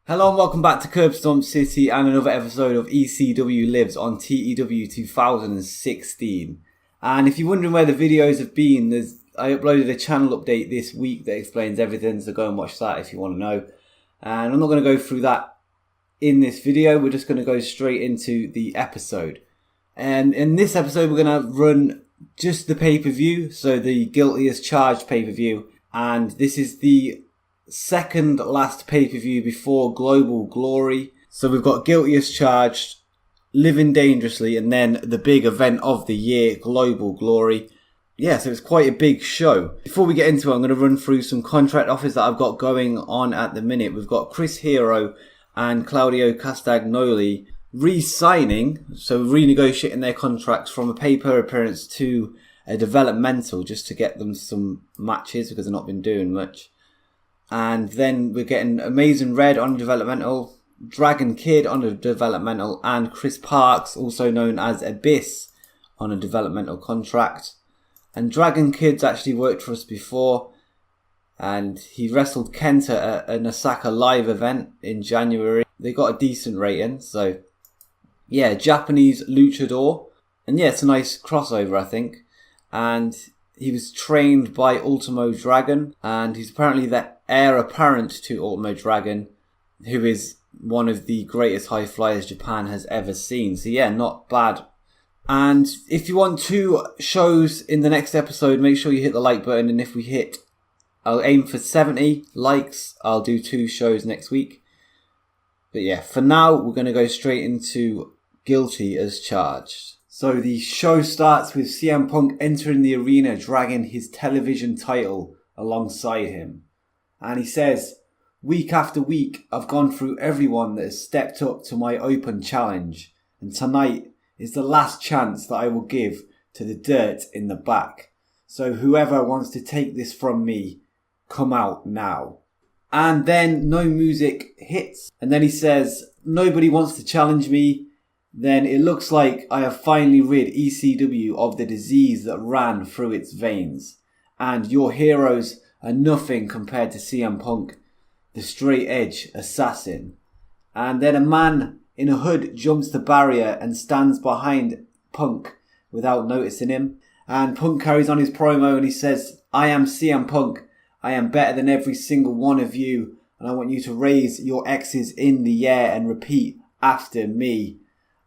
Hello and welcome back to Curbstomp City and another episode of ECW Lives on TEW 2016. And if you're wondering where the videos have been, I uploaded a channel update this week that explains everything, so go and watch that if you want to know. And I'm not going to go through that in this video, we're just going to go straight into the episode. And in this episode we're going to run just the pay-per-view, so the Guilty as Charged pay-per-view. And this is the second last pay-per-view before Global Glory. So we've got Guilty as Charged, Living Dangerously, and then the big event of the year, Global Glory. Yeah, so it's quite a big show. Before we get into it, I'm going to run through some contract offers that I've got going on at the minute. We've got Chris Hero and Claudio Castagnoli re-signing, so renegotiating their contracts from a pay-per appearance to a developmental, just to get them some matches because they've not been doing much. And then we're getting Amazing Red on a developmental, Dragon Kid on a developmental, and Chris Parks, also known as Abyss, on a developmental contract. And Dragon Kid's actually worked for us before, and he wrestled Kenta at an Osaka live event in January. They got a decent rating, so yeah, Japanese luchador. And yeah, it's a nice crossover, I think. And he was trained by Ultimo Dragon, and he's apparently the heir apparent to Ultimo Dragon, who is one of the greatest high flyers Japan has ever seen. So yeah, not bad. And if you want 2 shows in the next episode, make sure you hit the like button, and if we hit, I'll aim for 70 likes, I'll do 2 shows next week. But yeah, for now, we're going to go straight into Guilty as Charged. So the show starts with CM Punk entering the arena dragging his television title alongside him. And he says, "Week after week, I've gone through everyone that has stepped up to my open challenge. And tonight is the last chance that I will give to the dirt in the back. So whoever wants to take this from me, come out now." And then no music hits. And then he says, "Nobody wants to challenge me. Then it looks like I have finally rid ECW of the disease that ran through its veins. And your heroes are nothing compared to CM Punk, the straight edge assassin." And then a man in a hood jumps the barrier and stands behind Punk without noticing him. And Punk carries on his promo and he says, "I am CM Punk. I am better than every single one of you. And I want you to raise your X's in the air and repeat after me.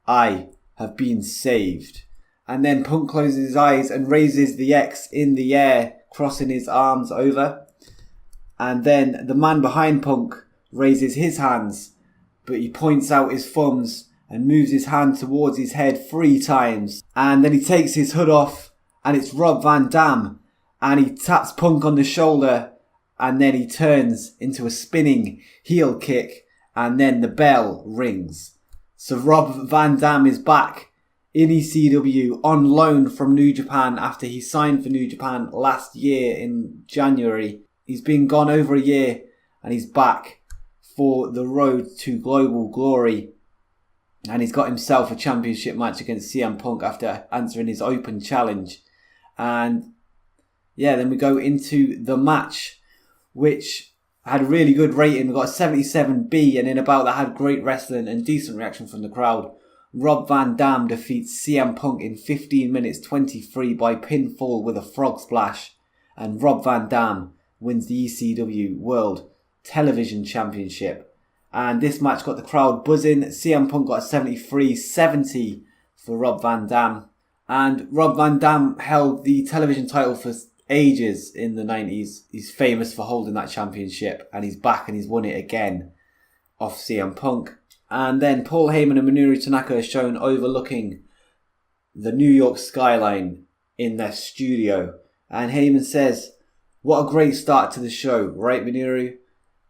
I have been saved." And then Punk closes his eyes and raises the X in the air, crossing his arms over. And then the man behind Punk raises his hands, but he points out his thumbs and moves his hand towards his head 3 times. And then he takes his hood off, and it's Rob Van Dam. And he taps Punk on the shoulder, and then he turns into a spinning heel kick, and then the bell rings. So Rob Van Dam is back in ECW on loan from New Japan after he signed for New Japan last year in January. He's been gone over a year and he's back for the road to Global Glory. And he's got himself a championship match against CM Punk after answering his open challenge. And yeah, then we go into the match, which had a really good rating. We got a 77B, and in about that had great wrestling and decent reaction from the crowd. Rob Van Dam defeats CM Punk in 15 minutes 23 by pinfall with a frog splash, and Rob Van Dam wins the ECW World Television Championship. And this match got the crowd buzzing. CM Punk got a 73-70 for Rob Van Dam, and Rob Van Dam held the television title for ages in the 90s. He's famous for holding that championship, and he's back and he's won it again off CM Punk. And then Paul Heyman and Minoru Tanaka are shown overlooking the New York skyline in their studio. And Heyman says, "What a great start to the show, right, Minoru?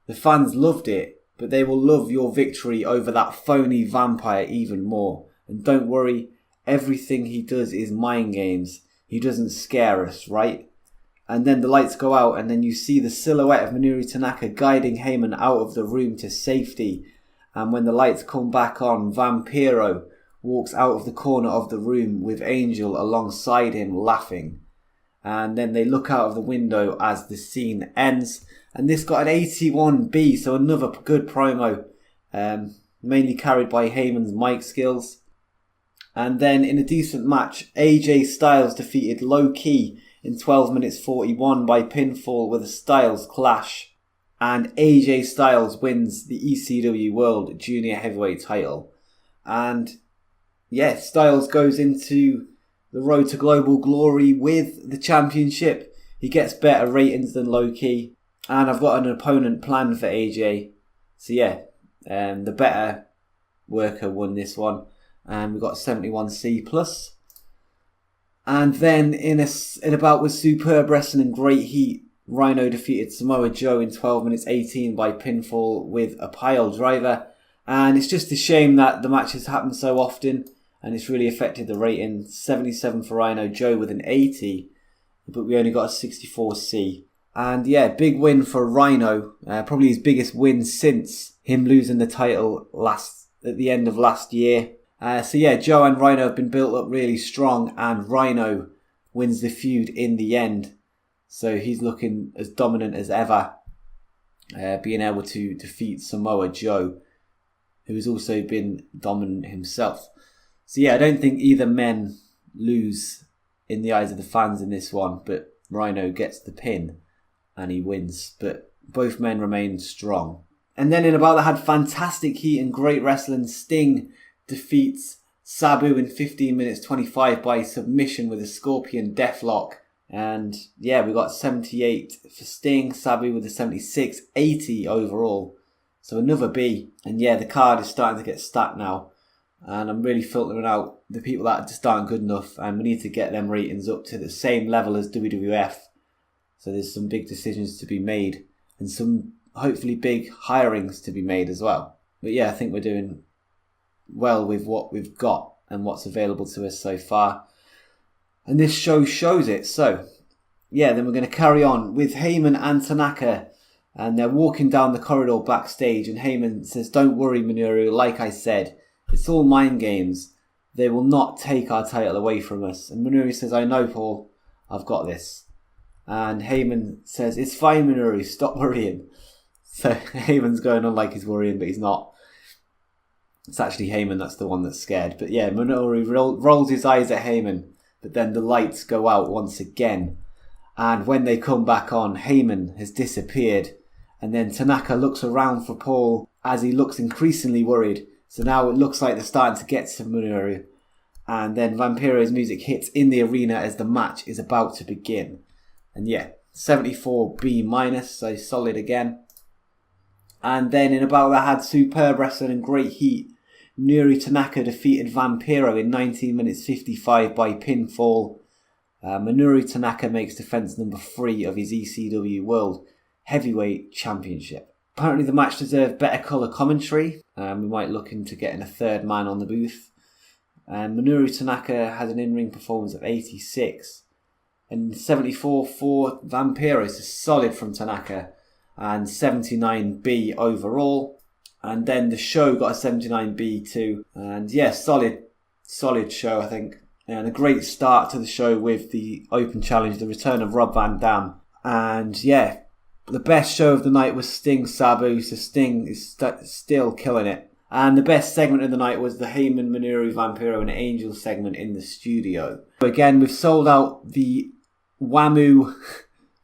The fans loved it, but they will love your victory over that phony vampire even more. And don't worry, everything he does is mind games. He doesn't scare us, right?" And then the lights go out, and then you see the silhouette of Minoru Tanaka guiding Heyman out of the room to safety. And when the lights come back on, Vampiro walks out of the corner of the room with Angel alongside him laughing. And then they look out of the window as the scene ends. And this got an 81B, so another good promo. mainly carried by Heyman's mic skills. And then in a decent match, AJ Styles defeated Low Ki in 12 minutes 41 by pinfall with a Styles Clash. And AJ Styles wins the ECW World Junior Heavyweight title. And yeah, Styles goes into the road to global glory with the championship. He gets better ratings than Low Ki. And I've got an opponent planned for AJ. So yeah, the better worker won this one. And we got 71C+. And then in a bout with superb wrestling and great heat, Rhino defeated Samoa Joe in 12 minutes 18 by pinfall with a pile driver. And it's just a shame that the matches happen so often and it's really affected the rating. 77 for Rhino, Joe with an 80, but we only got a 64C. And yeah, big win for Rhino, probably his biggest win since him losing the title at the end of last year. So yeah, Joe and Rhino have been built up really strong, and Rhino wins the feud in the end. So he's looking as dominant as ever, being able to defeat Samoa Joe, who has also been dominant himself. So yeah, I don't think either men lose in the eyes of the fans in this one, but Rhino gets the pin and he wins. But both men remain strong. And then in a bout that had fantastic heat and great wrestling, Sting defeats Sabu in 15 minutes 25 by submission with a Scorpion Deathlock. And yeah, we got 78 for Sting, Sabu with a 76, 80 overall. So another B. And yeah, the card is starting to get stacked now. And I'm really filtering out the people that just aren't good enough. And we need to get them ratings up to the same level as WWF. So there's some big decisions to be made. And some hopefully big hirings to be made as well. But yeah, I think we're doing well with what we've got and what's available to us so far. And this show shows it. So yeah, then we're going to carry on with Heyman and Tanaka. And they're walking down the corridor backstage. And Heyman says, "Don't worry, Minoru, like I said, it's all mind games. They will not take our title away from us." And Minoru says, "I know, Paul. I've got this." And Heyman says, "It's fine, Minoru. Stop worrying." So Heyman's going on like he's worrying, but he's not. It's actually Heyman that's the one that's scared. But yeah, Minoru rolls his eyes at Heyman. But then the lights go out once again. And when they come back on, Heyman has disappeared. And then Tanaka looks around for Paul as he looks increasingly worried. So now it looks like they're starting to get to Minoru. And then Vampiro's music hits in the arena as the match is about to begin. And yeah, 74B-, so solid again. And then in a battle that had superb wrestling and great heat, Minoru Tanaka defeated Vampiro in 19 minutes 55 by pinfall. Minoru Tanaka makes defense number 3 of his ECW World Heavyweight Championship. Apparently the match deserved better colour commentary. We might look into getting a third man on the booth. Minoru Tanaka had an in-ring performance of 86. And 74 for Vampiro, so solid from Tanaka. And 79B overall. And then the show got a 79B too. And yeah, solid show, I think. And a great start to the show with the open challenge, the return of Rob Van Dam. And yeah, the best show of the night was Sting Sabu, so Sting is still killing it. And the best segment of the night was the Heyman, Minoru, Vampiro and Angel segment in the studio. Again, we've sold out the WAMU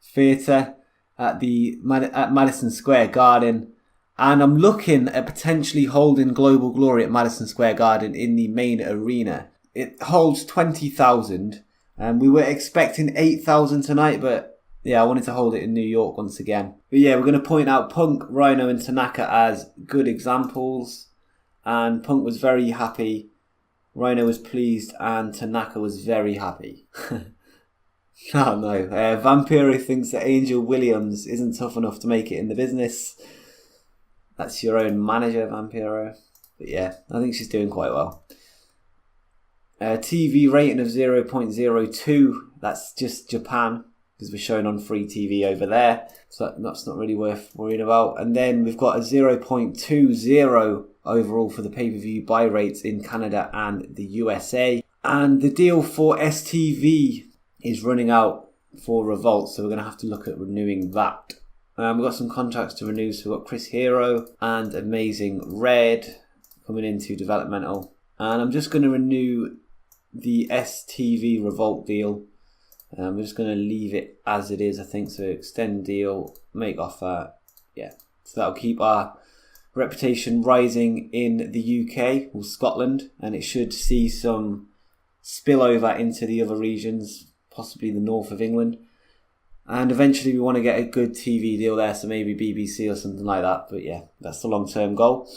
Theatre at Madison Square Garden. And I'm looking at potentially holding Global Glory at Madison Square Garden in the main arena. It holds 20,000. And we were expecting 8,000 tonight, but yeah, I wanted to hold it in New York once again. But yeah, we're going to point out Punk, Rhino and Tanaka as good examples. And Punk was very happy. Rhino was pleased and Tanaka was very happy. Oh no. Vampiro thinks that Angel Williams isn't tough enough to make it in the business. That's your own manager, Vampiro. But yeah, I think she's doing quite well. TV rating of 0.02. That's just Japan, because we're showing on free TV over there. So that's not really worth worrying about. And then we've got a 0.20 overall for the pay-per-view buy rates in Canada and the USA. And the deal for STV is running out for Revolt, so we're going to have to look at renewing that. We've got some contracts to renew, so we've got Chris Hero and Amazing Red coming into developmental. And I'm just going to renew the STV Revolt deal. We're just going to leave it as it is, I think. So extend deal, make offer. Yeah, so that'll keep our reputation rising in the UK or Scotland, and it should see some spillover into the other regions, possibly the north of England. And eventually we want to get a good TV deal there, so maybe BBC or something like that. But yeah, that's the long-term goal.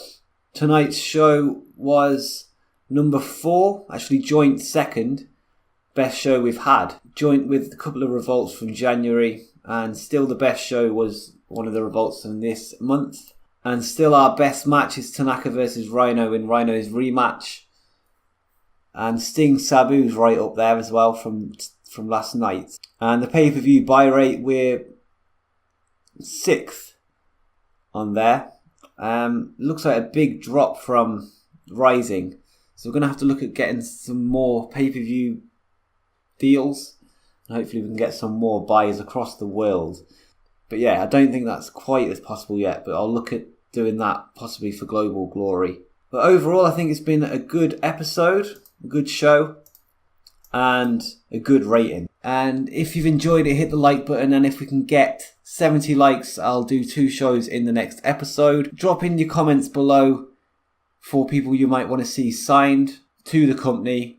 Tonight's show was number 4, actually joint second best show we've had. Joint with a couple of revolts from January, and still the best show was one of the revolts from this month. And still our best match is Tanaka versus Rhino in Rhino's rematch. And Sting Sabu's right up there as well from last night. And the pay-per-view buy rate, we're 6th on there. Looks like a big drop from Rising. So we're going to have to look at getting some more pay-per-view deals. And hopefully we can get some more buys across the world. But yeah, I don't think that's quite as possible yet. But I'll look at doing that possibly for Global Glory. But overall, I think it's been a good episode, a good show, and a good rating. And if you've enjoyed it, hit the like button, and if we can get 70 likes, I'll do 2 shows in the next episode. Drop in your comments below for people you might want to see signed to the company,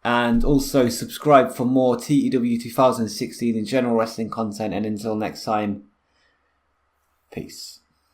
and also subscribe for more TEW 2016 and general wrestling content. And until next time, peace.